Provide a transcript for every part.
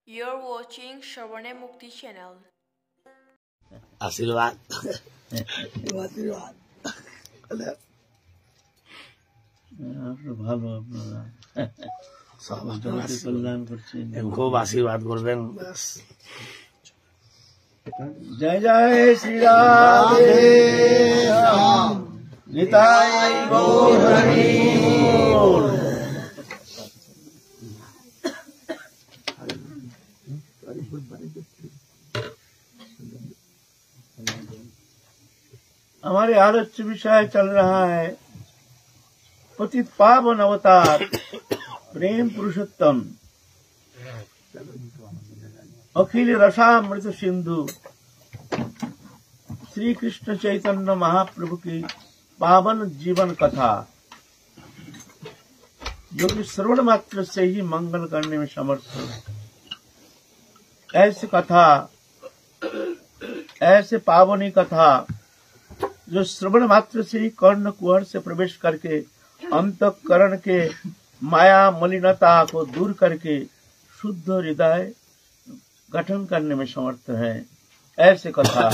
You're watching Shravane Mukti channel. आशीर्वाद ভালো আপনারা কল্যাণ করছেন, খুব আশীর্বাদ করবেন। জয় জয় শ্রীরাম নিতাই গৌর হরি বল। हमारे आलोच्य विषय चल रहा है पतित पावन अवतार प्रेम पुरुषोत्तम अखिल रसामृत सिंधु श्री कृष्ण चैतन्य महाप्रभु की पावन जीवन कथा, जो कि श्रवण मात्र से ही मंगल करने में समर्थ है। ऐसी कथा, ऐसे पावनी कथा जो श्रवण मात्र से ही कर्ण कुहर से प्रवेश करके अंतःकरण के माया मलिनता को दूर करके शुद्ध हृदय गठन करने में समर्थ है। ऐसे कथा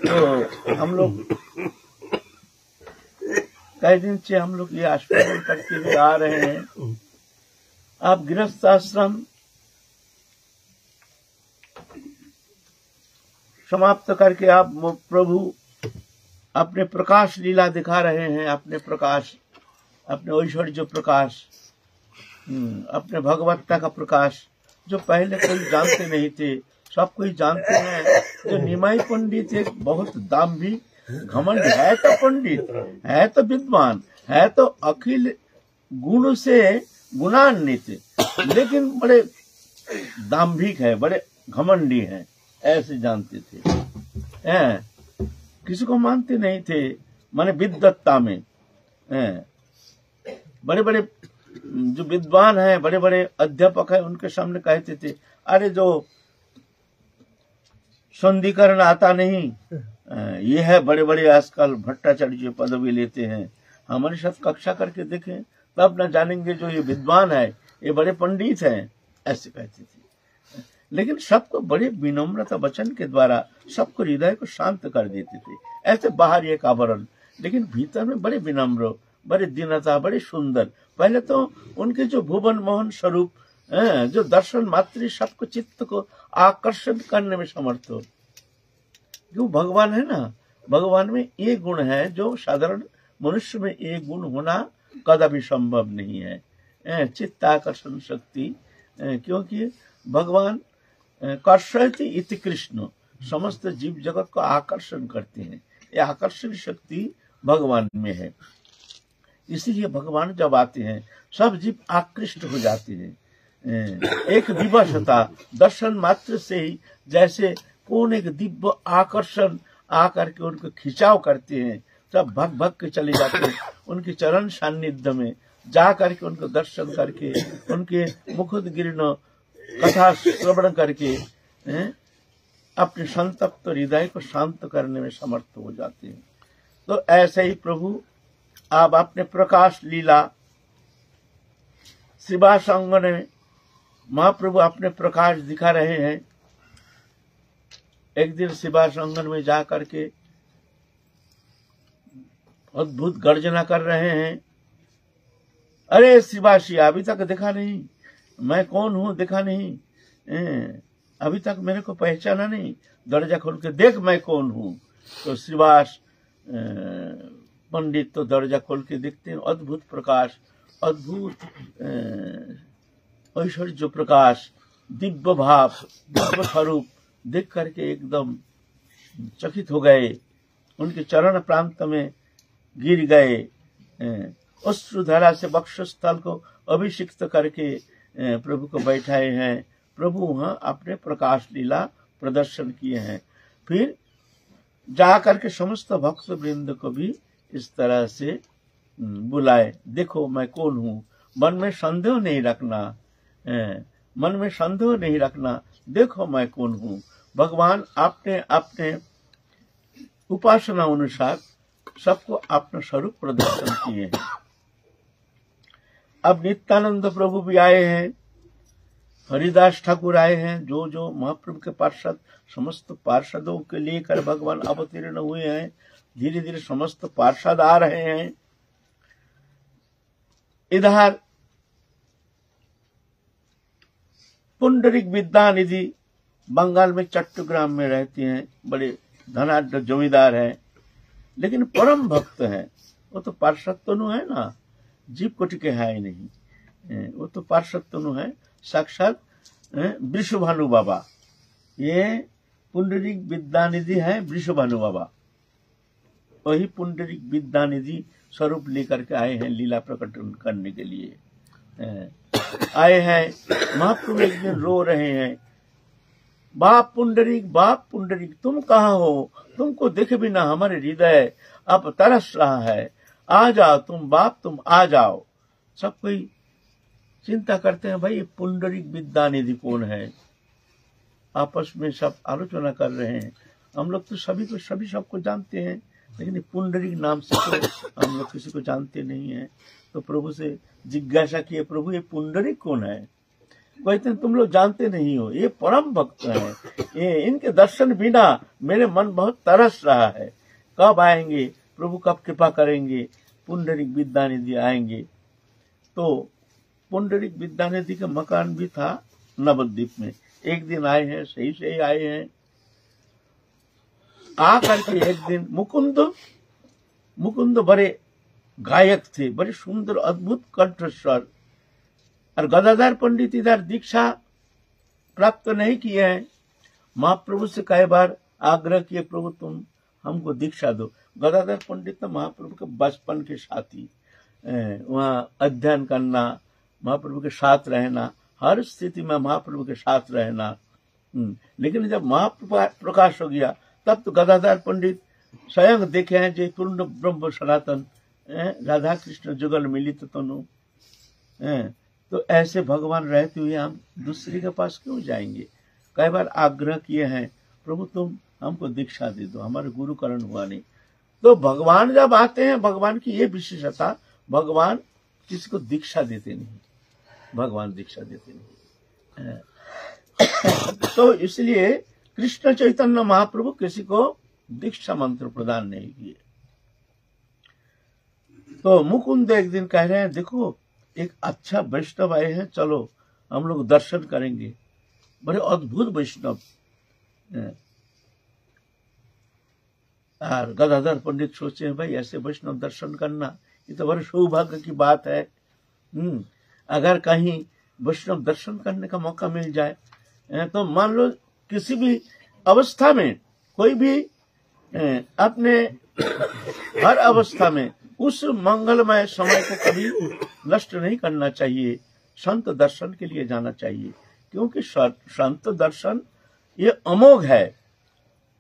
तो हम लोग कई दिन से हम लोग ये आश्वासन करते हुए आ रहे हैं, आप गृहस्थ आश्रम समाप्त करके आप प्रभु अपने प्रकाश लीला दिखा रहे हैं, अपने प्रकाश, अपने ऐश्वर्य प्रकाश, अपने भगवत्ता का प्रकाश, जो पहले कोई जानते नहीं थे, सब कोई जानते हैं। जो निमाई पंडित एक बहुत दाम्भिक घमंड है, तो पंडित है, तो विद्वान है, तो अखिल गुण से गुणान्वित, लेकिन बड़े दाम्भिक है, बड़े घमंडी हैं, ऐसे जानते थे। किसी को मानते नहीं थे, माने विद्वत्ता में। बड़े बड़े जो विद्वान हैं, बड़े बड़े अध्यापक हैं, उनके सामने कहते थे, अरे जो संधिकरण आता नहीं, ये है बड़े बड़े आजकल भट्टाचार्य पदवी लेते हैं, हमारे साथ कक्षा करके देखें तब न जानेंगे जो ये विद्वान है, ये बड़े पंडित हैं, ऐसे कहते थे। लेकिन सबको बड़े विनम्रता वचन के द्वारा सबको हृदय को शांत कर देते थे। ऐसे बाहर एक आवरण, लेकिन भीतर में बड़े विनम्र, बड़े दीनता, बड़े सुंदर। पहले तो उनके जो भुवन मोहन स्वरूप, जो दर्शन मात्र सबको चित्त को आकर्षण करने में समर्थ हो। क्यों? भगवान है ना, भगवान में ये गुण है जो साधारण मनुष्य में ये गुण होना कदापि संभव नहीं है, चित्त आकर्षण शक्ति। क्योंकि भगवान कर्षयति इति कृष्ण, समस्त जीव जगत को आकर्षण करते हैं, ये आकर्षण शक्ति भगवान में है। इसीलिए भगवान जब आते हैं सब जीव आकृष्ट हो जाते हैं। एक विवशता, दर्शन मात्र से ही जैसे कौन एक दिव्य आकर्षण आकर के उनको खिंचाव करते हैं, सब भग भग के चले जाते हैं उनके चरण सान्निध्य में, जा करके उनको दर्शन करके, उनके मुखुद गिरन कथा श्रवण करके अपने संतप्त हृदय को शांत करने में समर्थ हो जाते हैं। तो ऐसे ही प्रभु आप अपने प्रकाश लीला श्रीवास आंगन में महाप्रभु अपने प्रकाश दिखा रहे हैं। एक दिन श्रीवास आंगन में जा करके अद्भुत गर्जना कर रहे हैं, अरे श्रीवासी अभी तक देखा नहीं, मैं कौन हूं देखा नहीं, अभी तक मेरे को पहचाना नहीं, दरवाजा खोल के देख मैं कौन हूं। तो श्रीवास पंडित तो दरवाजा खोल के देखते हैं, अद्भुत प्रकाश, अद्भुत ऐश्वर्य प्रकाश, दिव्य भाव, दिव्य स्वरूप देख करके एकदम चकित हो गए, उनके चरण प्रांत में गिर गए, अश्रुधारा से वक्षस्थल को अभिषिक्त करके प्रभु को बैठाए हैं। प्रभु वहां अपने प्रकाश लीला प्रदर्शन किए हैं। फिर जाकर के समस्त भक्त वृंद को भी इस तरह से बुलाए, देखो मैं कौन हूँ, मन में संदेह नहीं रखना, मन में संदेह नहीं रखना, देखो मैं कौन हूँ। भगवान आपने अपने उपासना अनुसार सबको अपना स्वरूप प्रदर्शन किए हैं। अब नित्यानंद प्रभु भी आए हैं, हरिदास ठाकुर आए हैं, जो जो महाप्रभु के पार्षद, समस्त पार्षदों के लेकर भगवान अवतीर्ण हुए हैं। धीरे धीरे समस्त पार्षद आ रहे हैं। इधर पुंडरीक विद्यानिधि बंगाल में चट्टग्राम में रहते हैं, बड़े धनाढ्य जमींदार हैं, लेकिन परम भक्त हैं। वो तो पार्षद तो है ना, जीव कोटि के है ही नहीं, वो तो पार्षद तो है, साक्षात वृषभानु बाबा। ये पुंडरीक विद्यानिधि है वृषभानु बाबा, वही पुंडरीक विद्यानिधि स्वरूप लेकर के आए हैं लीला प्रकट करने के लिए आए हैं। महाप्रभु एक दिन रो रहे हैं, बाप पुंडरीक तुम कहाँ हो? तुमको देखे बिना हमारे हृदय अब तरस रहा है, आ जाओ तुम बाप, तुम आ जाओ। सब कोई चिंता करते हैं, भाई पुंडरीक विद्यानिधि कौन है? आपस में सब आलोचना कर रहे हैं। हम लोग तो सभी सबको जानते हैं, लेकिन पुंडरीक नाम से तो हम लोग किसी को जानते नहीं है। तो प्रभु से जिज्ञासा किए, प्रभु ये पुंडरीक कौन है? कहते तुम लोग जानते नहीं हो, ये परम भक्त है, ये इनके दर्शन बिना मेरे मन बहुत तरस रहा है। कब आएंगे प्रभु, कब कृपा करेंगे? पुंडरीक विद्यानिधि आएंगे। तो पुंडरीक विद्यानिधि का मकान भी था नवद्वीप में। एक दिन आए हैं, सही से ही आए हैं। आकर के एक दिन मुकुंद बड़े गायक थे, बड़े सुंदर अद्भुत कंठस्वर, और गदाधर पंडित इधर दीक्षा प्राप्त नहीं किए हैं। महाप्रभु से कई बार आग्रह किए, प्रभु तुम हमको दीक्षा दो। गदाधर पंडित तो महाप्रभु के बचपन के साथी, वहाँ अध्ययन करना, महाप्रभु के साथ रहना, हर स्थिति में महाप्रभु के साथ रहना। लेकिन जब महाप्रकाश हो गया तब तो गदाधर पंडित स्वयं देखे हैं, जो पूर्ण ब्रह्म सनातन राधा कृष्ण जुगल मिलित तनु। तो ऐसे भगवान रहते हुए हम दूसरे के पास क्यों जाएंगे? कई बार आग्रह किए हैं, प्रभु तुम हमको दीक्षा दे दो, हमारे गुरुकरण हुआ नहीं। तो भगवान जब आते हैं, भगवान की ये विशेषता, भगवान किसी को दीक्षा देते नहीं, भगवान दीक्षा देते नहीं। तो इसलिए कृष्ण चैतन्य महाप्रभु किसी को दीक्षा मंत्र प्रदान नहीं किए। तो मुकुंद एक दिन कह रहे हैं, देखो एक अच्छा वैष्णव आए हैं, चलो हम लोग दर्शन करेंगे। बड़े अद्भुत वैष्णव। और गदाधर पंडित सोचे हैं, भाई ऐसे वैष्णव दर्शन करना ये तो बड़े सौभाग्य की बात है। अगर कहीं वैष्णव दर्शन करने का मौका मिल जाए, तो मान लो किसी भी अवस्था में, कोई भी अपने हर अवस्था में उस मंगलमय समय को कभी नष्ट नहीं करना चाहिए। संत दर्शन के लिए जाना चाहिए, क्योंकि संत दर्शन ये अमोघ है।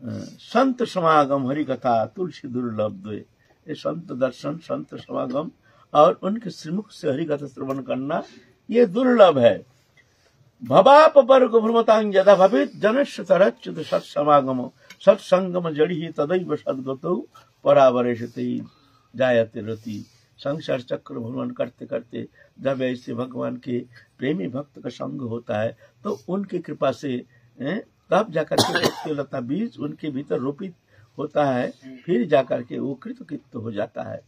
संत समागम हरि कथा तुलसी दुर्लभ द्वे। ये संत दर्शन, संत समागम और उनके श्रीमुख से हरि कथा श्रवण करना ये दुर्लभ है। भवाप वर्ग भ्रमतांग यदा भवित जनस्य तरच्युत सत्समागम सत्संगम जड़ी तदैव सद्गतो परावरेशते जायते रति। संसार चक्र भ्रमण करते करते जब ऐसे भगवान के प्रेमी भक्त का संग होता है, तो उनकी कृपा से तब जाकर के लता बीज उनके भीतर रोपित होता है, फिर जाकर के वो कृतकृत हो जाता है,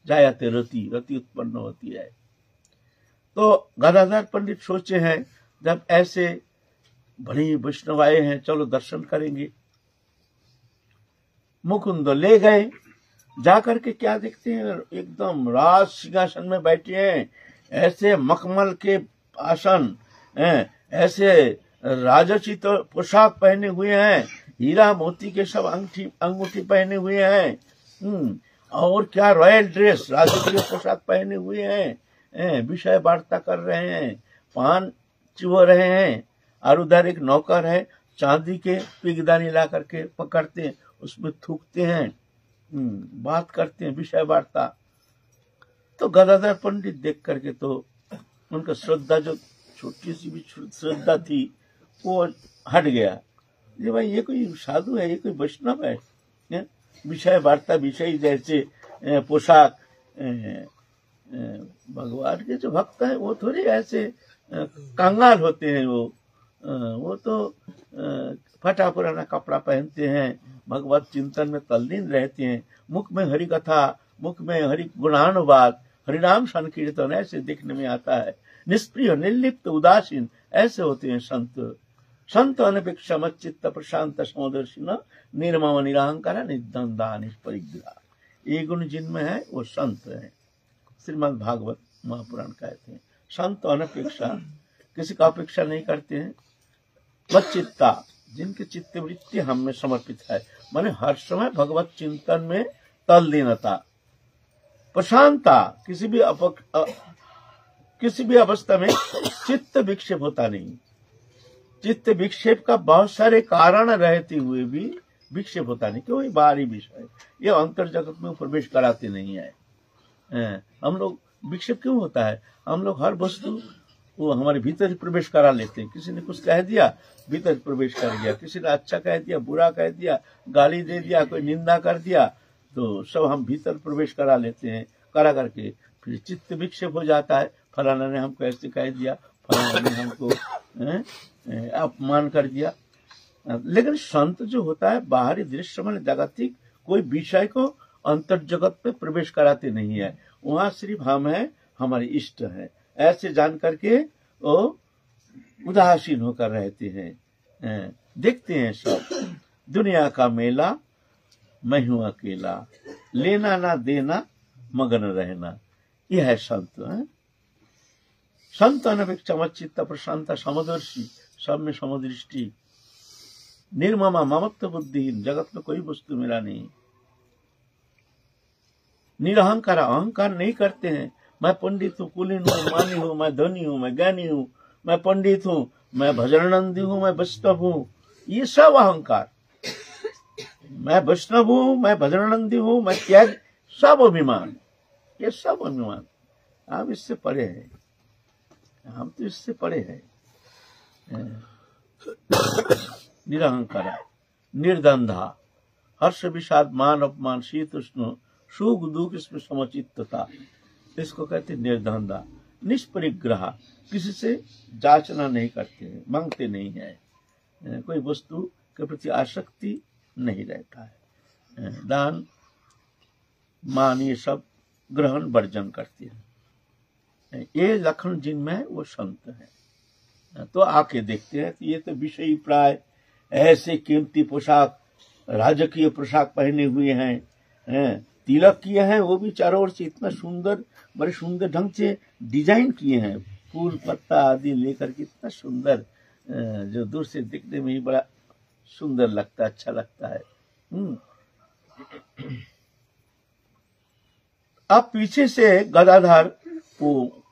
जायते रति, रति उत्पन्न होती है। तो गदाधर पंडित सोचे हैं, जब ऐसे बड़े वैष्णव आए हैं, चलो दर्शन करेंगे। मुकुंद ले गए। जाकर के क्या देखते हैं, एकदम राज सिंहासन में बैठे हैं, ऐसे मखमल के आसन, ऐसे राजोचित पोशाक पहने हुए हैं, हीरा मोती के सब अंगूठी पहने हुए हैं, और क्या रॉयल ड्रेस, राजकीय पोशाक पहने हुए हैं, विषय वार्ता कर रहे हैं, पान चुभ रहे हैं, और उधर एक नौकर है, चांदी के पिगदानी ला करके पकड़ते हैं, उसमें थूकते हैं, बात करते हैं, विषय वार्ता। तो गदाधर पंडित देख करके तो उनका श्रद्धा, जो छोटी सी भी श्रद्धा थी, वो हट गया। ये भाई ये कोई साधु है, ये कोई वैष्णव है, विषय वार्ता, विषय जैसे पोशाक, भगवान के जो भक्त है वो थोड़ी ऐसे कंगाल होते हैं वो तो फटा पुराना कपड़ा पहनते हैं, भगवत चिंतन में तल्लीन रहते हैं, मुख में हरि कथा, मुख में हरि गुणानुवाद, हरिनाम संकीर्तन ऐसे देखने में आता है। निष्प्रिय, निर्लिप्त, उदासीन ऐसे होते हैं संत। संत अनपेक्षा मच्चित्त प्रशांत समदर्शिन निर्मम निरहंकार निर्द्वंद्व निष्परिग्रह। ये गुण जिनमें है वो संत है। श्रीमद् भागवत महापुराण कहते हैं संत अनपेक्षा, किसी का अपेक्षा नहीं करते हैं। मच्चित्ता, जिनके चित्त वृत्ति हम में समर्पित है, माने हर समय भगवत चिंतन में तल्लीनता। प्रशांता, किसी भी अवस्था में चित्त विक्षेप होता नहीं। चित्त विक्षेप का बहुत सारे कारण रहते हुए भी विक्षेप होता नहीं, क्यों? बाहरी विषय ये अंतर जगत में प्रवेश कराते नहीं है। हम लोग विक्षेप क्यों होता है? हम लोग हर वस्तु वो हमारे भीतर प्रवेश करा लेते हैं। किसी ने कुछ कह दिया, भीतर प्रवेश कर गया। किसी ने अच्छा कह दिया, बुरा कह दिया, गाली दे दिया, कोई निंदा कर दिया, तो सब हम भीतर प्रवेश करा लेते हैं। करा करके फिर चित्त विक्षेप हो जाता है। फलाना ने हमको ऐसे कह दिया, फलाना ने हमको अपमान कर दिया। लेकिन संत जो होता है बाहरी दृश्य में जागतिक कोई विषय को अंतर जगत में प्रवेश कराते नहीं है। वहां सिर्फ हम है, हमारे इष्ट है, ऐसे जान करके वो उदासीन होकर रहते हैं। देखते हैं सब दुनिया का मेला, मैं हूं अकेला, लेना ना देना मगन रहना। यह है संत है। संत अनपेक्षा मच्चित्त प्रशांत समदर्शी, सब में समदृष्टि, निर्ममा ममत्व बुद्धिहीन, जगत में कोई वस्तु मेरा नहीं। निरहंकार, अहंकार नहीं करते हैं। मैं पंडित हूँ, कुलीन हूँ, मानी हूँ, मैं धनी हूँ, मैं ज्ञानी हूँ, मैं पंडित हूँ, मैं भजनानंदी हूँ, मैं वैष्णव हूँ, ये सब अहंकार। मैं वैष्णव हूँ, मैं भजनानंदी हूँ, मैं त्याग, सब अभिमान, ये सब अभिमान। हम इससे परे हैं, हम तो इससे परे हैं। निरहंकार, निर्द्वंद्व, हर्ष विषाद मान अपमान शीत उष्ण सुख दुख इसमें समचित्तता, इसको कहते हैं निर्द्वंद्व। निष्परिग्रह, किसी से जांचना नहीं करते हैं, मांगते नहीं है, कोई वस्तु के प्रति आसक्ति नहीं रहता है। दान मान ये सब ग्रहण वर्जन करते हैं। ये लक्षण जिनमें है वो संत है। तो आके देखते हैं, ये तो विषयी प्राय ऐसे कीमती पोशाक, राजकीय पोशाक पहने हुए हैं, तिलक किए हैं, वो भी चारों ओर से इतना सुंदर, बड़े सुंदर ढंग से डिजाइन किए हैं, फूल पत्ता आदि लेकर के, इतना सुंदर, जो दूर से दिखने में ही बड़ा सुंदर लगता है, अच्छा लगता है। अब पीछे से गदाधर वो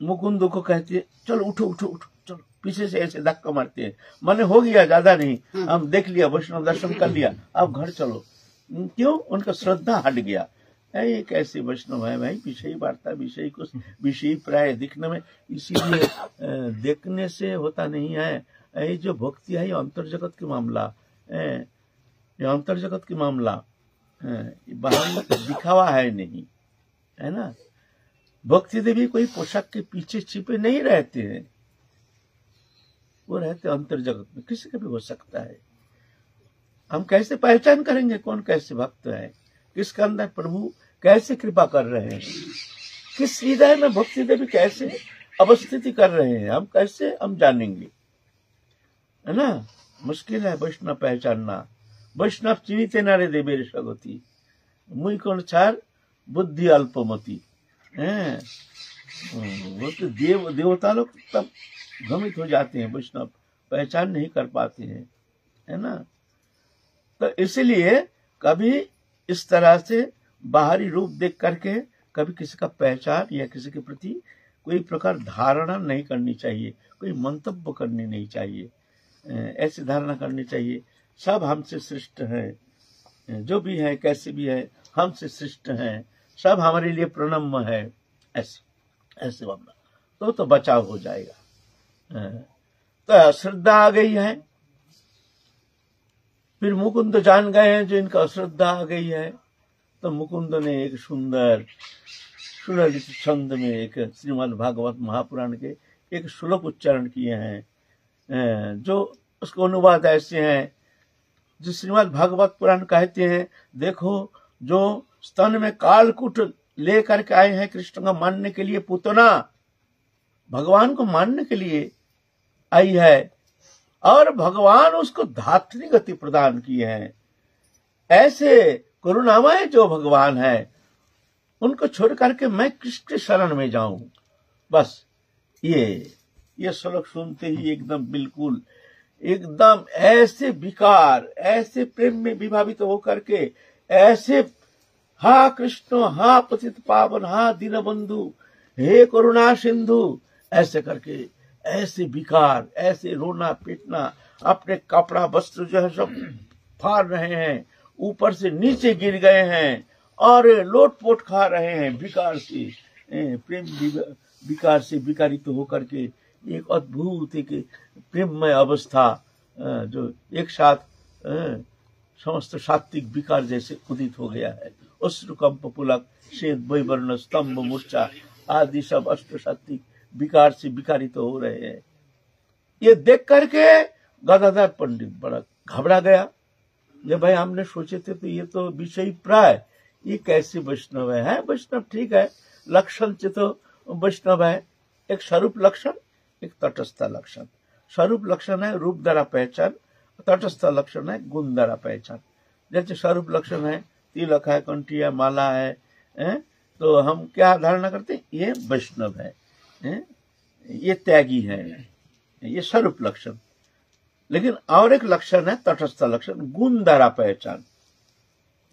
मुकुंद को कहते चलो उठो उठो उठो, चलो, पीछे से ऐसे धक्का मारते हैं, माने हो गया, ज्यादा नहीं, हम देख लिया, वैष्णव दर्शन कर लिया, अब घर चलो। क्यों? उनका श्रद्धा हट गया। ये कैसे वैष्णव है भाई, विषयी वार्ता, विषयी को विषयी प्राय दिखने में, इसीलिए देखने से होता नहीं है। ये जो भक्ति है ये अंतर जगत के मामला, ये अंतर जगत के मामला, बाहर दिखावा है नहीं, है ना। भक्ति देवी कोई पोशाक के पीछे छिपे नहीं रहते हैं, वो रहते अंतर जगत में, किसी का भी हो सकता है। हम कैसे पहचान करेंगे कौन कैसे भक्त है, किसके अंदर प्रभु कैसे कृपा कर रहे हैं, किस हृदय में भक्ति देवी कैसे अवस्थिति कर रहे हैं, हम कैसे हम जानेंगे, है ना। मुश्किल है वैष्णव पहचानना। वैष्णव चिन्हिते नारे देवे सगति, मुई कौन छार बुद्धि अल्पमति है। वो तो देवता लोग तब भ्रमित हो जाते हैं, वैष्णव पहचान नहीं कर पाते हैं, है ना। तो इसलिए कभी इस तरह से बाहरी रूप देख करके कभी किसी का पहचान या किसी के प्रति कोई प्रकार धारणा नहीं करनी चाहिए, कोई मंतव्य करनी नहीं चाहिए। ऐसी धारणा करनी चाहिए सब हमसे श्रेष्ठ है, जो भी है कैसे भी है हमसे श्रेष्ठ है, सब हमारे लिए प्रणम्य है, ऐसे मामला तो बचाव हो जाएगा। तो श्रद्धा आ गई है, फिर मुकुंद जान गए हैं जो इनका अश्रद्धा आ गई है, तो मुकुंद ने एक सुंदर सुललित छंद में एक श्रीमद् भागवत महापुराण के एक श्लोक उच्चारण किए हैं, जो उसको अनुवाद ऐसे हैं, जो श्रीमद् भागवत पुराण कहते हैं, देखो जो स्तन में कालकूट लेकर के आए हैं कृष्ण को मानने के लिए, पूतना भगवान को मानने के लिए आई है, और भगवान उसको धात्री गति प्रदान किए हैं। ऐसे करुणामय जो भगवान है, उनको छोड़ करके मैं किसके शरण में जाऊं। बस ये श्लोक सुनते ही एकदम बिल्कुल एकदम ऐसे विकार, ऐसे प्रेम में विभावित होकर के, ऐसे हा कृष्ण, हा पतित पावन, हा दीनबंधु, हे करुणा सिंधु, ऐसे करके ऐसे विकार, ऐसे रोना पीटना, अपने कपड़ा वस्त्र जो है सब फाड़ रहे हैं, ऊपर से नीचे गिर गए हैं और लोटपोट खा रहे हैं विकार से, प्रेम विकार से विकारित तो होकर के एक अद्भुत एक प्रेममय अवस्था जो एक साथ समस्त सात्विक विकार जैसे उदित हो गया है। अश्रुकंप पुलक श्वेत वैवर्ण स्तंभ मूर्छा आदि सब अष्ट सात्विक विकार से विकारित तो हो रहे हैं। ये देख करके गदाधर पंडित बड़ा घबरा गया। ये भाई हमने सोचे थे तो ये तो विषय प्राय, ये कैसे वैष्णव है? वैष्णव ठीक है, लक्षण से तो वैष्णव है, एक स्वरूप लक्षण, एक तटस्थ लक्षण। स्वरूप लक्षण है रूप द्वारा पहचान, तटस्थ लक्षण है गुण द्वारा पहचान। जैसे स्वरूप लक्षण है तिलक है, कंठी है, माला है, तो हम क्या धारणा करते हैं? ये वैष्णव है, ये त्यागी है, ये स्वरूप लक्षण। लेकिन और एक लक्षण है तटस्थ लक्षण, गुण द्वारा पहचान।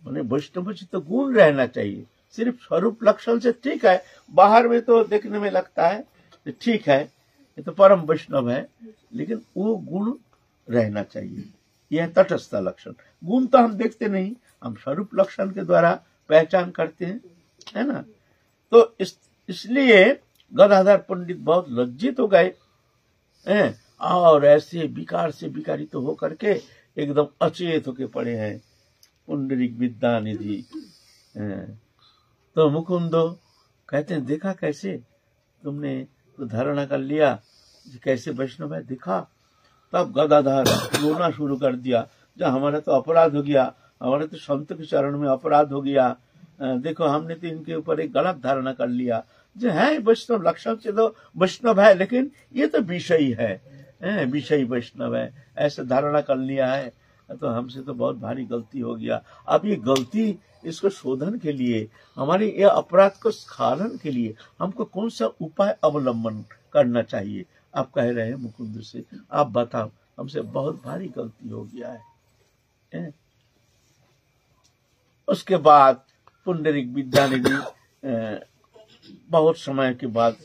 माने वैष्णव से तो गुण रहना चाहिए, सिर्फ स्वरूप लक्षण से ठीक है, बाहर में तो देखने में लगता है ठीक है, ये तो परम वैष्णव है, लेकिन वो गुण रहना चाहिए। यह तटस्थ लक्षण। गुण तो हम देखते नहीं, हम स्वरूप लक्षण के द्वारा पहचान करते हैं, है ना। तो इसलिए गदाधर पंडित बहुत लज्जित हो गए और ऐसे विकार से विकारित तो होकर के एकदम अचेत होके पड़े हैं। पुंडरीक विद्या निधि तो मुकुंदो कहते हैं, देखा कैसे तुमने तो धारणा कर लिया कैसे वैष्णव है, दिखा। तब गदाधर रोना शुरू कर दिया, जब हमारा तो अपराध हो गया, हमारे तो संत के चरण में अपराध हो गया। देखो हमने तो इनके ऊपर एक गलत धारणा कर लिया, जो है वैष्णव लक्षण से तो वैष्णव है, लेकिन ये तो विषयी है, विषयी वैष्णव है, ऐसे धारणा कर लिया है। तो हमसे तो बहुत भारी गलती हो गया। अब ये गलती, इसको शोधन के लिए, हमारे ये अपराध को स्खलन के लिए हमको कौन सा उपाय अवलंबन करना चाहिए? आप कह रहे हैं मुकुंद से, आप बताओ, हमसे बहुत भारी गलती हो गया है। उसके बाद पुंडरीक विद्यानिधि बहुत समय के बाद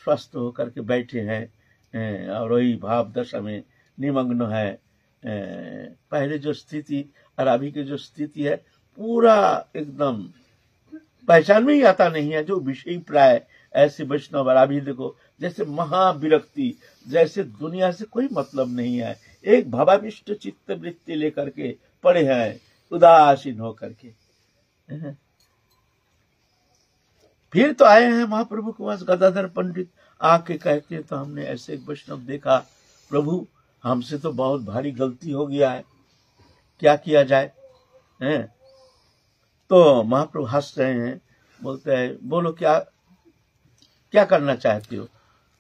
स्वस्थ होकर के बैठे हैं और वही भाव दशा में निमग्न है। पहले जो स्थिति और अभी की जो स्थिति है, पूरा एकदम पहचान में ही आता नहीं है, जो विषय प्राय ऐसे वैष्णव। और अभी देखो जैसे महाविरक्ति, जैसे दुनिया से कोई मतलब नहीं है, एक भावाविष्ट चित्त वृत्ति लेकर के पड़े हैं, उदासीन होकर के। फिर तो आए हैं महाप्रभु के पास गदाधर पंडित, आके कहते तो हमने ऐसे एक वैष्णव देखा, प्रभु हमसे तो बहुत भारी गलती हो गया है, क्या किया जाए? तो महाप्रभु हंस रहे हैं, बोलते हैं, बोलो क्या क्या करना चाहते हो?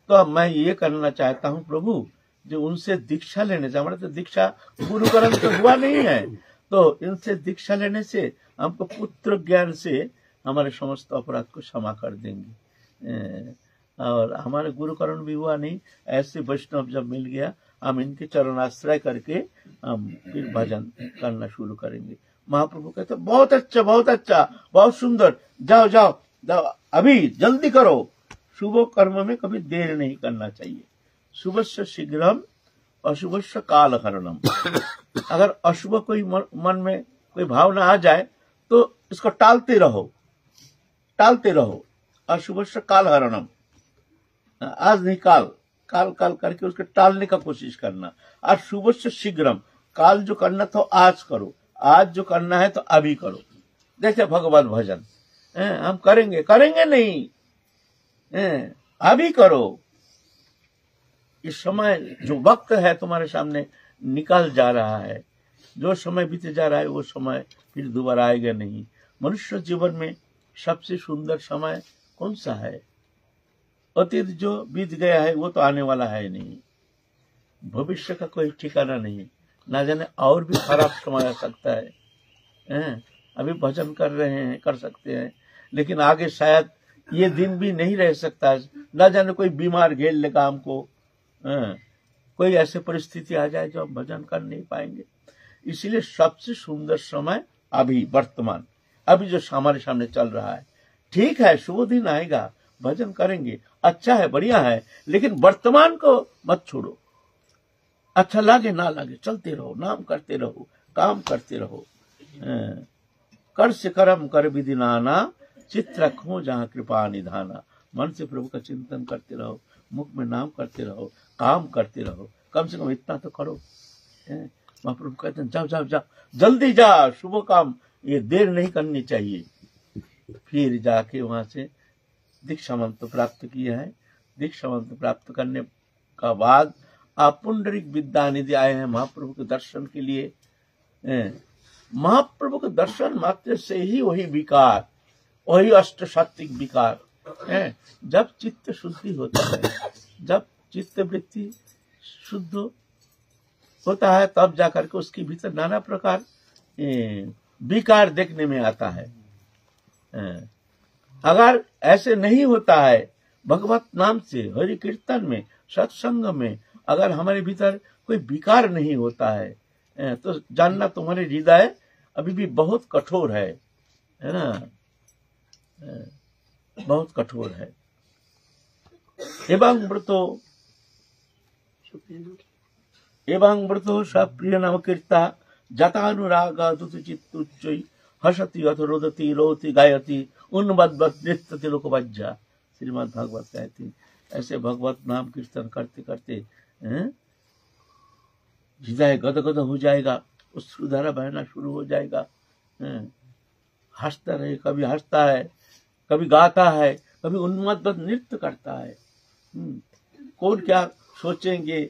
तो अब मैं ये करना चाहता हूँ प्रभु, जो उनसे दीक्षा लेने से, हमारा तो दीक्षा गुरुकरण तो हुआ नहीं है, तो इनसे दीक्षा लेने से हमको पुत्र ज्ञान से हमारे समस्त अपराध को क्षमा कर देंगे। और हमारे गुरुकरण भी हुआ नहीं, ऐसे वैष्णव जब मिल गया, हम इनके चरणाश्रय करके हम फिर भजन करना शुरू करेंगे। महाप्रभु कहते बहुत अच्छा, बहुत अच्छा, बहुत सुंदर, जाओ जाओ जाओ, अभी जल्दी करो। शुभ कर्म में कभी देर नहीं करना चाहिए। शुभस्य शीघ्रम अशुभस्य कालहरणम। अगर अशुभ कोई मन में कोई भावना आ जाए तो इसको टालते रहो, टालते रहो। अशुभस्य कालहरणम, आज नहीं काल, काल काल करके उसके टालने का कोशिश करना। और शुभस्य शीघ्रम, काल जो करना था आज करो, आज जो करना है तो अभी करो। जैसे भगवत भजन हम करेंगे, करेंगे नहीं, अभी करो। ये समय जो वक्त है तुम्हारे सामने निकल जा रहा है, जो समय बीते जा रहा है वो समय फिर दोबारा आएगा नहीं। मनुष्य जीवन में सबसे सुंदर समय कौन सा है? अतीत जो बीत गया है वो तो आने वाला है नहीं, भविष्य का कोई ठिकाना नहीं, ना जाने और भी खराब समय आ सकता है। अभी भजन कर रहे हैं, कर सकते हैं, लेकिन आगे शायद ये दिन भी नहीं रह सकता है, ना जाने कोई बीमार घेर लेगा हमको, कोई ऐसी परिस्थिति आ जाए जो हम भजन कर नहीं पाएंगे। इसलिए सबसे सुंदर समय अभी वर्तमान, अभी जो हमारे सामने चल रहा है। ठीक है, शुभ दिन आएगा, भजन करेंगे, अच्छा है, बढ़िया है, लेकिन वर्तमान को मत छोड़ो। अच्छा लगे ना लगे चलते रहो, नाम करते रहो, काम करते रहो। कर से कर्म कर विधि नाना, चित्त रखो जहाँ कृपा निधाना। मन से प्रभु का चिंतन करते रहो, मुख में नाम करते रहो, काम करते रहो, कम से कम इतना तो करो। महाप्रभु कहते हैं जाओ जाओ जाओ, जल्दी जा, शुभ काम, ये देर नहीं करनी चाहिए। फिर जाके वहां से दीक्षा मंत्र प्राप्त किया है। दीक्षा मंत्र प्राप्त करने का बाद आप पुंडरीक विद्यानिधि आए हैं महाप्रभु के दर्शन के लिए। महाप्रभु के दर्शन मात्र से ही वही विकार, वही अष्ट सात्विक विकार है। जब चित्त शुद्धि होता है, जब चित्त वृत्ति शुद्ध होता है, तब जाकर के उसके भीतर नाना प्रकार विकार देखने में आता है। अगर ऐसे नहीं होता है, भगवत नाम से, हरि कीर्तन में, सत्संग में अगर हमारे भीतर कोई विकार नहीं होता है, तो जानना तुम्हारे हृदय अभी भी बहुत कठोर है ना, बहुत कठोर है। एवं व्रतो सप्रिय नव कीर्ता जतानुराग दुत चित्तुच्चै हसति अथ रोदति रोति गायति उन्मद्वत् नृत्यति लोकवज्जा। श्रीमद् भागवत कहती, ऐसे भगवत नाम कीर्तन करते करते हृदय गदगद हो जाएगा, अश्रुधारा बहना शुरू हो जाएगा। हंसता रहे, कभी हंसता है, कभी गाता है, कभी उन्मत्त नृत्य करता है। कौन क्या सोचेंगे,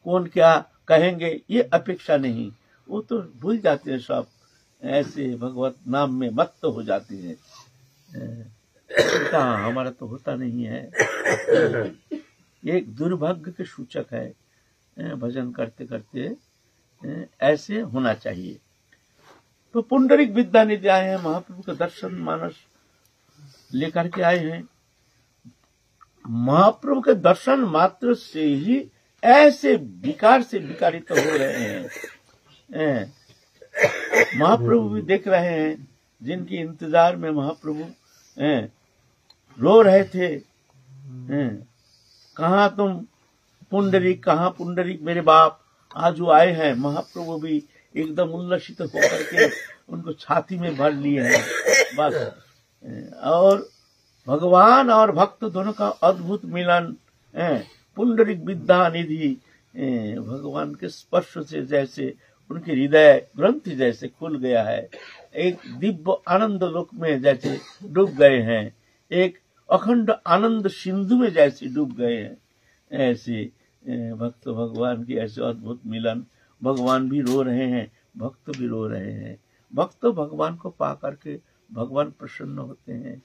कौन क्या कहेंगे, ये अपेक्षा नहीं, वो तो भूल जाते हैं सब, ऐसे भगवत नाम में मत्त हो जाते हैं। कहाँ, हमारा तो होता नहीं है। एक दुर्भाग्य के सूचक है। भजन करते करते ऐसे होना चाहिए। तो पुंडरीक विद्यानिधि आए हैं, महाप्रभु का दर्शन मानस लेकर के आए हैं। महाप्रभु के दर्शन मात्र से ही ऐसे विकार से विकारित हो रहे हैं। महाप्रभु भी देख रहे हैं, जिनके इंतजार में महाप्रभु रो रहे थे, कहाँ तुम पुंडरीक, कहाँ पुंडरीक मेरे बाप, आज वो आए हैं। महाप्रभु भी एकदम उल्लसित होकर के उनको छाती में भर लिए हैं बस। और भगवान और भक्त दोनों का अद्भुत मिलन, पुंडरीक विद्यानिधि भगवान के स्पर्श से जैसे उनके हृदय ग्रंथि जैसे खुल गया है, एक दिव्य आनंद लोक में जैसे डूब गए हैं, एक अखंड आनंद सिंधु में जैसे डूब गए हैं। ऐसे भक्त भगवान की ऐसे अद्भुत मिलन, भगवान भी रो रहे हैं, भक्त भी रो रहे हैं। भक्त भगवान को पा करके भगवान प्रसन्न होते हैं,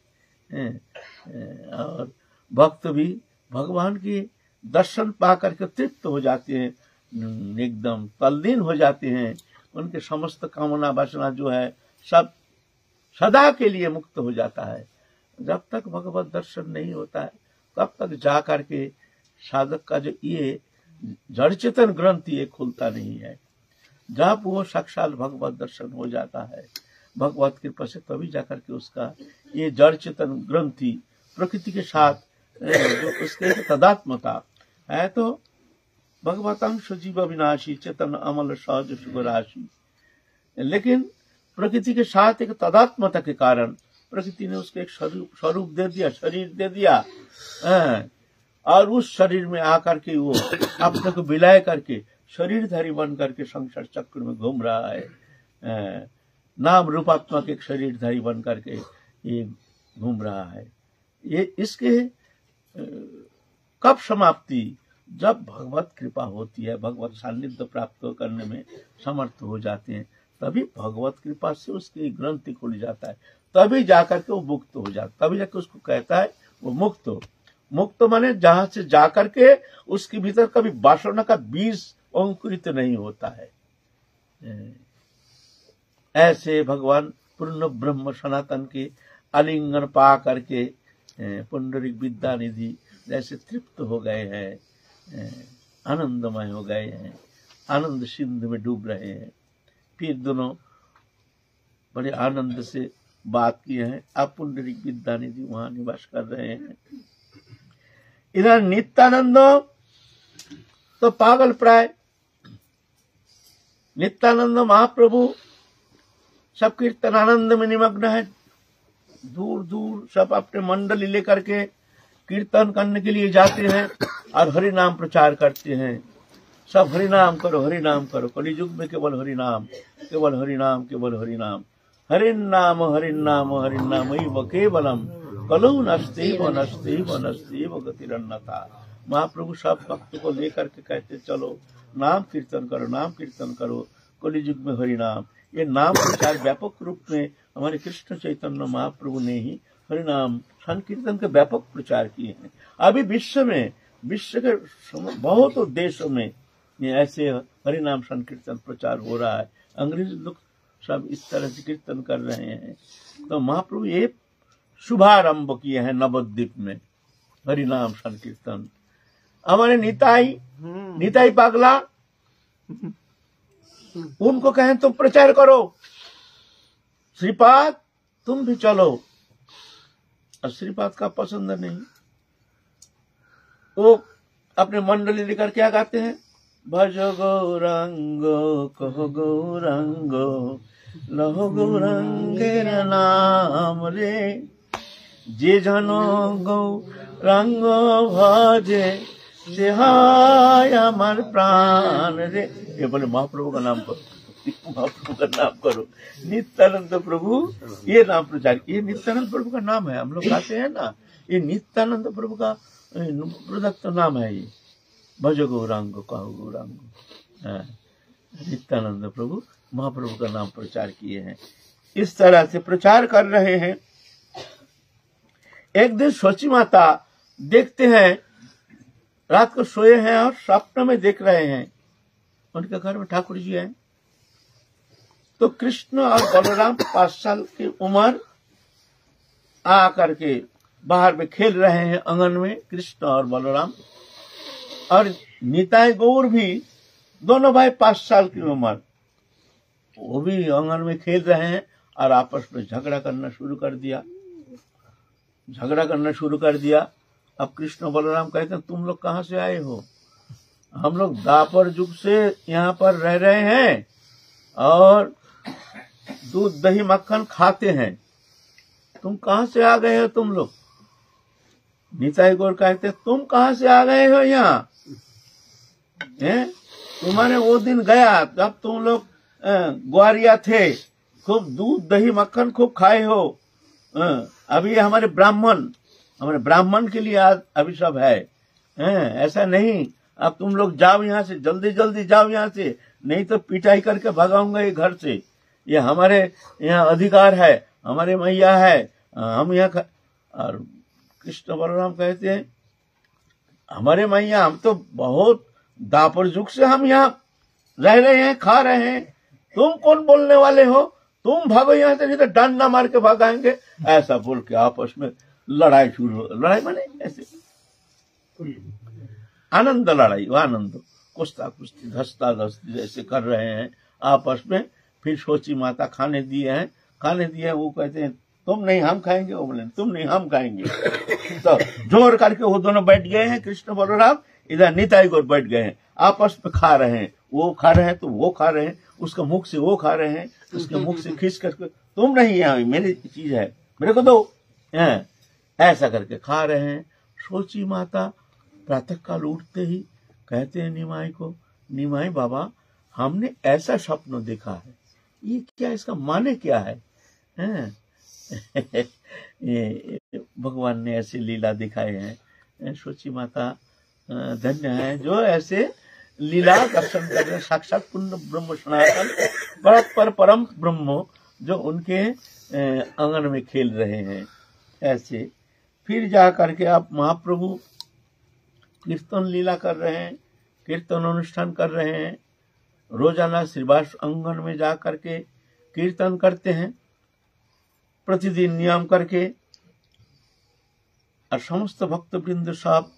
और भक्त भी भगवान की दर्शन पा करके तृप्त हो जाते हैं, एकदम तल्लीन हो जाते हैं। उनके समस्त कामना वासना जो है सब सदा के लिए मुक्त हो जाता है। जब तक भगवत दर्शन नहीं होता है, तब तक जा करके साधक का जो ये जड़ चेतन ग्रंथि ये खुलता नहीं है। जब वो साक्षात भगवत दर्शन हो जाता है भगवत कृपा से, तभी जाकर के उसका ये जड़ चेतन ग्रंथि प्रकृति के साथ जो उसके तदात्मता है, तो भगवतांश जीव अविनाशी चेतन अमल सहज सुख राशि। लेकिन प्रकृति के साथ एक तदात्मता के कारण प्रकृति ने उसको एक स्वरूप दे दिया, शरीर दे दिया, और उस शरीर में आकर के वो अपने को विलय करके शरीरधारी बन करके संसार चक्र में घूम रहा है। नाम रूपात्मक एक शरीरधारी बन करके ये घूम रहा है। ये इसके कब समाप्ति, जब भगवत कृपा होती है, भगवत सान्निध्य प्राप्त करने में समर्थ हो जाते हैं, तभी भगवत कृपा से उसकी ग्रंथि खुल जाता है, तभी जाकर के वो मुक्त हो जाता, तभी जाकर उसको कहता है वो मुक्त हो। मुक्त माने जहां से जाकर के उसके भीतर कभी वासना का बीज अंकुरित नहीं होता है। ऐसे भगवान पूर्ण ब्रह्म सनातन के आलिंगन पा करके पुंडरीक विद्यानिधि जैसे तृप्त हो गए हैं, आनंदमय हो गए हैं, आनंद सिंधु में डूब रहे हैं। फिर दोनों बड़े आनंद से बात किए हैं। अब पुंडरीक विद्यानिधि वहां निवास कर रहे हैं। इधर नित्यानंद तो पागल प्राय, नित्यानंद महाप्रभु सब कीर्तन आनंद में निमग्न है। दूर दूर सब अपने मंडली लेकर के कीर्तन करने के लिए जाते हैं और हरि नाम प्रचार करते हैं। सब हरि नाम करो, हरि नाम करो। कलियुग में केवल हरि नाम, केवल हरि नाम, केवल हरि नाम। हरि नाम हरि नाम हरि नाम केवलम कलौ नस्तेव नस्तेव नस्तेव गतिरन्नथा। महाप्रभु सब भक्त को लेकर के कहते चलो नाम कीर्तन करो, नाम कीर्तन करो। कलियुग में हरि नाम, ये नाम प्रचार व्यापक रूप में हमारे कृष्ण चैतन्य महाप्रभु ने ही हरि नाम संकीर्तन के व्यापक प्रचार किए हैं। अभी विश्व में, विश्व के बहुत देशों में ये ऐसे हरि नाम संकीर्तन प्रचार हो रहा है। अंग्रेज लोग सब इस तरह से कीर्तन कर रहे हैं। तो महाप्रभु ये शुभारंभ किए हैं नवद्वीप में हरि नाम संकीर्तन। हमारे निताई पागला, उनको कहें तुम प्रचार करो, श्रीपाद तुम भी चलो। और श्रीपाद का पसंद नहीं, वो अपने मंडली लेकर क्या गाते हैं, भज गौरांग कहो गौरांग लहो गौरांगेर नाम रे, जे जनो गौरांग भजे से हाय हमार प्राण रे। ये बोले महाप्रभु का नाम करो, महाप्रभु का नाम करो। नित्यानंद प्रभु ये नाम प्रचार, ये नित्यानंद प्रभु का नाम है। हम लोग गाते हैं ना, ये नित्यानंद प्रभु का प्रदत्त नाम है। ये भज गौरांग कहो गौरांग, नित्यानंद प्रभु महाप्रभु का नाम प्रचार किए हैं। इस तरह से प्रचार कर रहे हैं। एक दिन सोची माता देखते हैं, रात को सोए हैं और स्वप्न में देख रहे हैं उनके घर में ठाकुर जी हैं। तो कृष्ण और बलराम 5 साल की उम्र आ करके बाहर में खेल रहे हैं आंगन में, कृष्ण और बलराम। और निताई गौर भी, दोनों भाई 5 साल की उम्र, वो भी आंगन में खेल रहे हैं और आपस में झगड़ा करना शुरू कर दिया। अब कृष्ण बलराम कहते हैं तुम लोग कहाँ से आए हो? हम लोग द्वापर युग से यहाँ पर रह रहे हैं और दूध दही मक्खन खाते हैं, तुम कहाँ से आ गए हो तुम लोग? निताई गौर कहते तुम कहाँ से आ गए हो यहाँ? तुम्हारे वो दिन गया जब तुम लोग ग्वारिया थे, खूब दूध दही मक्खन खूब खाए हो। अभी हमारे ब्राह्मण के लिए आज अभी सब है। ऐसा नहीं, अब तुम लोग जाओ यहाँ से, जल्दी जल्दी जाओ यहाँ से, नहीं तो पिटाई करके भगाऊंगा ये घर से। ये हमारे यहाँ अधिकार है, हमारे मैया है, हम यहाँ। और कृष्ण बलराम कहते हैं हमारे मैया, हम तो बहुत द्वापर युग से हम यहाँ रह रहे हैं, खा रहे हैं, तुम कौन बोलने वाले हो? तुम भागो यहाँ से, नहीं तो डंडा मार के भगाएंगे। ऐसा बोल के आपस में लड़ाई शुरू हो। लड़ाई माने ऐसे आनंद लड़ाई, वो आनंद, कुश्ता कुश्ती, धस्ता धस्ती जैसे कर रहे हैं आपस में। फिर सोची माता खाने दिए, वो कहते हैं तुम नहीं हम खाएंगे, वो बोले तुम नहीं हम खाएंगे। तो जोर करके वो दोनों बैठ गए हैं, कृष्ण बलराम, इधर निताई गौर बैठ गए हैं, आपस में खा रहे हैं। वो खा रहे हैं तो वो खा रहे हैं, उसके मुख से वो खा रहे हैं, उसके मुख से खींच करके तुम नहीं, यहाँ मेरी चीज है, मेरे को दो, ऐसा करके खा रहे हैं। सोची माता प्रातः काल उठते ही कहते हैं निमाई को, निमाई बाबा हमने ऐसा स्वप्न देखा है, ये क्या, इसका माने क्या है? भगवान ने ऐसे लीला दिखाए हैं। सोची माता धन्य है जो ऐसे लीला दर्शन कर रहे, साक्षात पूर्ण ब्रह्म सनातन परम ब्रह्म जो उनके आंगन में खेल रहे हैं। ऐसे फिर जा करके आप महाप्रभु कीर्तन लीला कर रहे हैं, कीर्तन अनुष्ठान कर रहे हैं, रोजाना श्रीवास अंगन में जा करके कीर्तन करते हैं प्रतिदिन नियम करके। और समस्त भक्त वृंद सब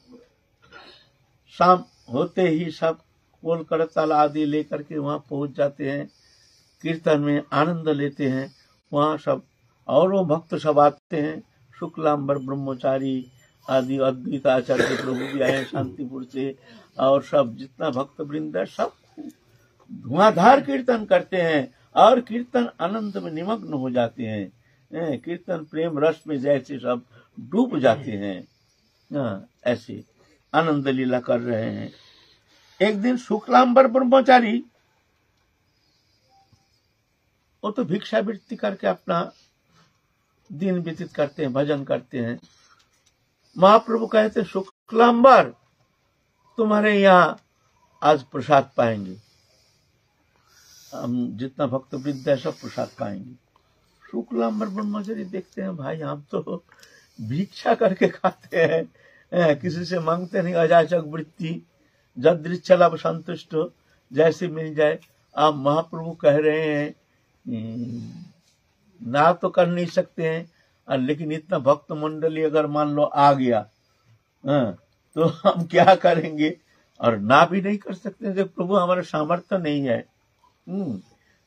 शाम होते ही सब कोल करताल आदि लेकर के वहां पहुंच जाते हैं, कीर्तन में आनंद लेते हैं। वहां सब और वो भक्त सब आते हैं, शुक्लांबर ब्रह्मचारी आदि अद्वैत आचार्य प्रभु भी आए शांतिपुर से, और सब जितना भक्त वृंद है सब धुआंधार कीर्तन करते हैं और कीर्तन आनंद में निमग्न हो जाते हैं। कीर्तन प्रेम रस में जैसे सब डूब जाते हैं, ऐसे आनंद लीला कर रहे हैं। एक दिन शुक्लांबर ब्रह्मचारी वो तो भिक्षावृत्ति करके अपना दिन व्यतीत करते हैं, भजन करते हैं। महाप्रभु कहते शुक्लांबर तुम्हारे यहाँ आज प्रसाद पाएंगे, हम जितना भक्त वृंद है सब प्रसाद पाएंगे। शुक्लांबर ब्रह्मचारी देखते हैं भाई हम तो भिक्षा करके खाते हैं, किसी से मांगते नहीं, अजाचक वृत्ति जदृच्छला संतुष्ट जैसे मिल जाए। आप महाप्रभु कह रहे हैं ना तो कर नहीं सकते हैं, लेकिन इतना भक्त मंडली अगर मान लो आ गया तो हम क्या करेंगे, और ना भी नहीं कर सकते कि प्रभु हमारा सामर्थ्य नहीं है,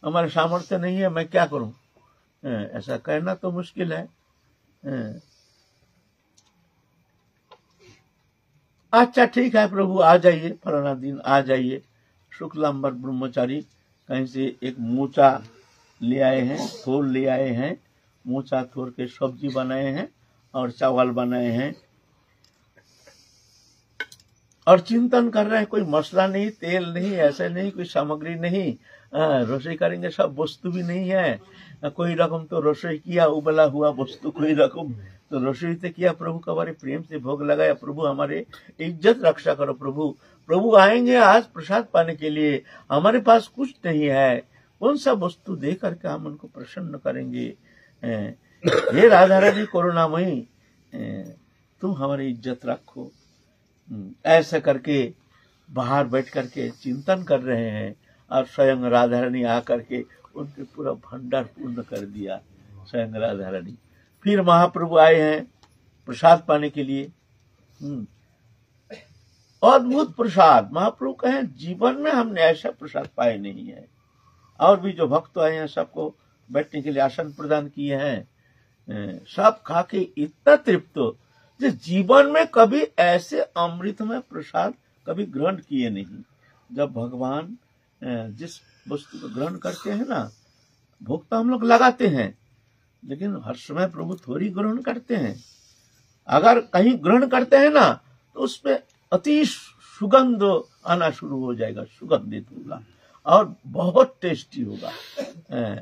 हमारा सामर्थ्य नहीं है, मैं क्या करूं। ऐसा कहना तो मुश्किल है। अच्छा ठीक है प्रभु आ जाइए, फलाना दिन आ जाइए। शुक्लांबर ब्रह्मचारी कहीं से एक मोचा ले आए हैं, थोर ले आए हैं, मोचा थोर के सब्जी बनाए हैं और चावल बनाए हैं, और चिंतन कर रहे हैं। कोई मसला नहीं, तेल नहीं, ऐसे नहीं, कोई सामग्री नहीं, रसोई करेंगे सब वस्तु भी नहीं है, कोई रकम तो रसोई किया, उबला हुआ वस्तु कोई रकम तो रसोई से किया, प्रभु का बड़े प्रेम से भोग लगाया। प्रभु हमारे इज्जत रक्षा करो प्रभु, प्रभु आएंगे आज प्रसाद पाने के लिए, हमारे पास कुछ नहीं है, कौन सा वस्तु दे करके हम उनको प्रसन्न करेंगे। हे राधा रानी करुणामयी तुम हमारी इज्जत रखो। ऐसा करके बाहर बैठ करके चिंतन कर रहे हैं, और स्वयं राधा रानी आकर के उनके पूरा भंडार पूर्ण कर दिया, स्वयं राधा रानी। फिर महाप्रभु आए हैं प्रसाद पाने के लिए। अद्भुत प्रसाद, महाप्रभु कहें जीवन में हमने ऐसा प्रसाद पाए नहीं है। और भी जो भक्त आए हैं सबको बैठने के लिए आसन प्रदान किए हैं, सब खा के इतना तृप्त जो जीवन में कभी ऐसे अमृतमय प्रसाद कभी ग्रहण किए नहीं। जब भगवान जिस वस्तु को ग्रहण करते हैं ना, भोग तो हम लोग लगाते हैं, लेकिन हर समय प्रभु थोड़ी ग्रहण करते हैं। अगर कहीं ग्रहण करते हैं ना तो उसमें अति सुगंध आना शुरू हो जाएगा, सुगंधित होगा और बहुत टेस्टी होगा।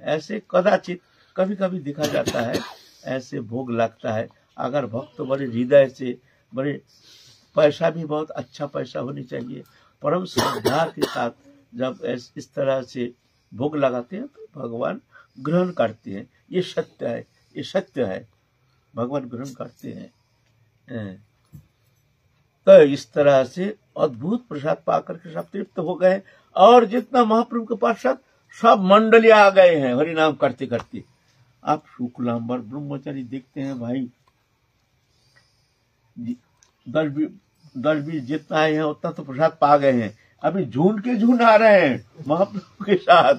ऐसे कदाचित कभी कभी देखा जाता है, ऐसे भोग लगता है। अगर भक्त बड़े हृदय से, बड़े पैसा भी बहुत अच्छा पैसा होनी चाहिए, परम श्रद्धा के साथ जब इस तरह से भोग लगाते हैं तो भगवान ग्रहण करते हैं। ये सत्य है, ये सत्य है, भगवान ग्रहण करते हैं। तो इस तरह से अद्भुत प्रसाद पाकर के सब तृप्त हो गए, और जितना महाप्रभु के पास सब मंडली आ गए हैं हरि नाम करते करते। आप शुक्लांबर ब्रह्मचारी देखते हैं भाई 10-20 जितना आए हैं उतना तो प्रसाद पा गए हैं, अभी झूठ के झूठ आ रहे हैं महाप्रभु के साथ।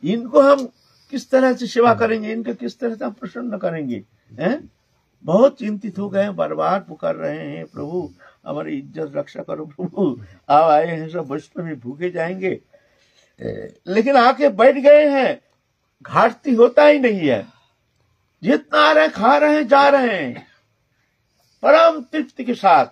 इनको हम किस तरह से सेवा करेंगे, इनको किस तरह से हम प्रसन्न करेंगे। बहुत चिंतित हो गए, बार बार पुकार रहे हैं प्रभु हमारी इज्जत रक्षा करो प्रभु, आप आए हैं सब वैष्णव में भूखे जाएंगे, लेकिन आके बैठ गए हैं, घाटती होता ही नहीं है। जितना आ रहे हैं खा रहे हैं, जा रहे हैं परम तृप्ति के साथ।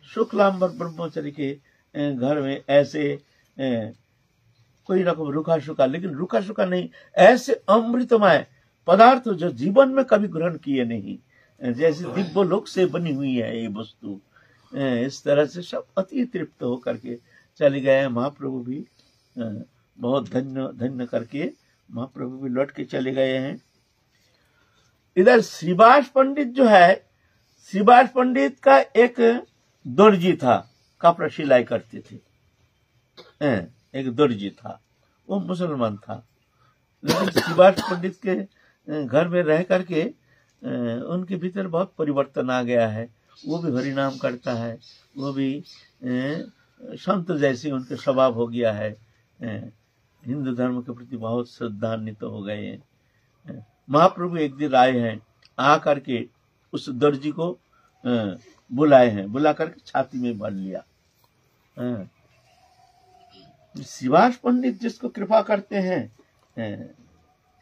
शुक्लांबर ब्रह्मचारी के घर में ऐसे कोई रकम रूखा सूखा, लेकिन रूखा सूखा नहीं, ऐसे अमृतमय पदार्थ जो जीवन में कभी ग्रहण किए नहीं, जैसे दिव्य लोक से बनी हुई है ये वस्तु। इस तरह से सब अति तृप्त होकर के चले गए हैं। महाप्रभु भी बहुत धन्य धन्य करके महाप्रभु भी लौट के चले गए हैं। इधर श्रीवास पंडित जो है, श्रीवास पंडित का एक दर्जी था, कपड़ा सिलाई करते थे, एक दर्जी था, वो मुसलमान था। लेकिन श्रीवास पंडित के घर में रह करके उनके भीतर बहुत परिवर्तन आ गया है। वो भी हरि नाम करता है, वो भी संत जैसे उनके स्वभाव हो गया है, हिंदू धर्म के प्रति बहुत श्रद्धान्वित हो गए हैं। महाप्रभु एक दिन आए हैं, आ करके उस दर्जी को बुलाए हैं, बुला करके छाती में भर लिया। श्रीवास पंडित जिसको कृपा करते हैं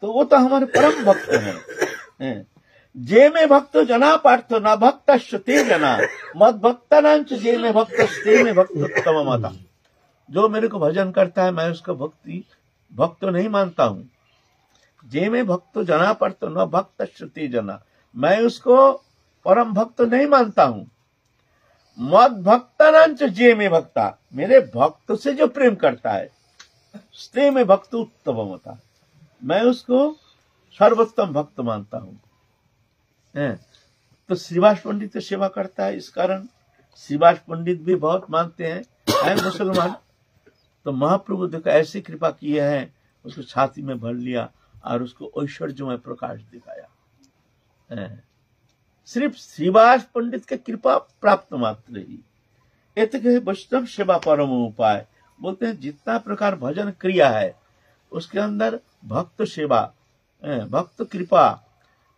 तो वो तो हमारे परम भक्त हैं। जे में भक्त जना पार्थ न भक्त ते जना मत भक्तानांच जे में भक्त ते में भक्त तम माता। जो मेरे को भजन करता है मैं उसका भक्त नहीं मानता हूँ। जे में भक्त जना पार्थ न भक्त ते जना, मैं उसको परम भक्त नहीं मानता हूँ। मत भक्तानांच जे में भक्ता, मेरे भक्त से जो प्रेम करता है स्ते में भक्त उत्तम मता, मैं उसको सर्वोत्तम भक्त मानता हूँ। तो श्रीवास पंडित तो सेवा करता है, इस कारण श्रीवास पंडित भी बहुत मानते हैं मुसलमान। तो महाप्रभु देखो ऐसी कृपा किए हैं, उसको छाती में भर लिया और उसको ऐश्वर्यमय प्रकाश दिखाया। सिर्फ श्रीवास पंडित के कृपा प्राप्त मात्र ही एत वैष्णव सेवा परम उपाय। बोलते हैं जितना प्रकार भजन क्रिया है उसके अंदर भक्त सेवा, भक्त कृपा,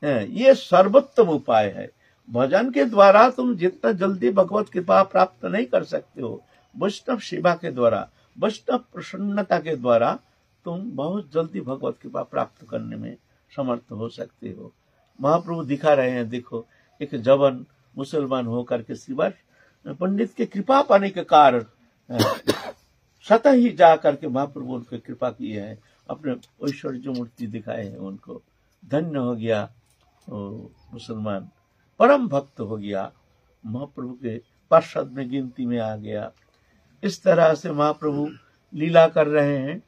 ये सर्वोत्तम उपाय है। भजन के द्वारा तुम जितना जल्दी भगवत कृपा प्राप्त नहीं कर सकते हो, वैष्णव सेवा के द्वारा, वैष्णव प्रसन्नता के द्वारा तुम बहुत जल्दी भगवत कृपा प्राप्त करने में समर्थ हो सकते हो। महाप्रभु दिखा रहे हैं, देखो एक जवान मुसलमान होकर के श्रीवास पंडित के कृपा पाने के कारण स्वतः ही जा करके महाप्रभु उनको कृपा की है, अपने ऐश्वर्य मूर्ति दिखाए हैं, उनको धन्य हो गया, मुसलमान परम भक्त हो गया, महाप्रभु के पार्षद में गिनती में आ गया। इस तरह से महाप्रभु लीला कर रहे हैं।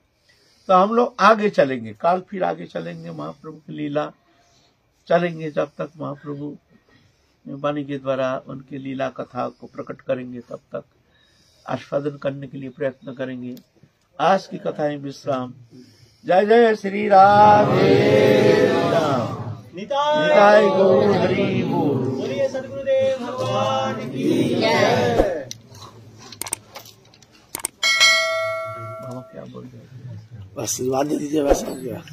तो हम लोग आगे चलेंगे, काल फिर आगे चलेंगे, महाप्रभु की लीला चलेंगे जब तक महाप्रभु वाणी के द्वारा उनकी लीला कथा को प्रकट करेंगे, तब तक आस्वादन करने के लिए प्रयत्न करेंगे। आज की कथाएं विश्राम। जय जय श्री राधे राम। निताय गौर हरि बोल। बोलिए सद्गुरुदेव भगवान की जय। बाबा क्या बोल रहे हैं? आशीर्वाद दे दीजिए, बस हो गया।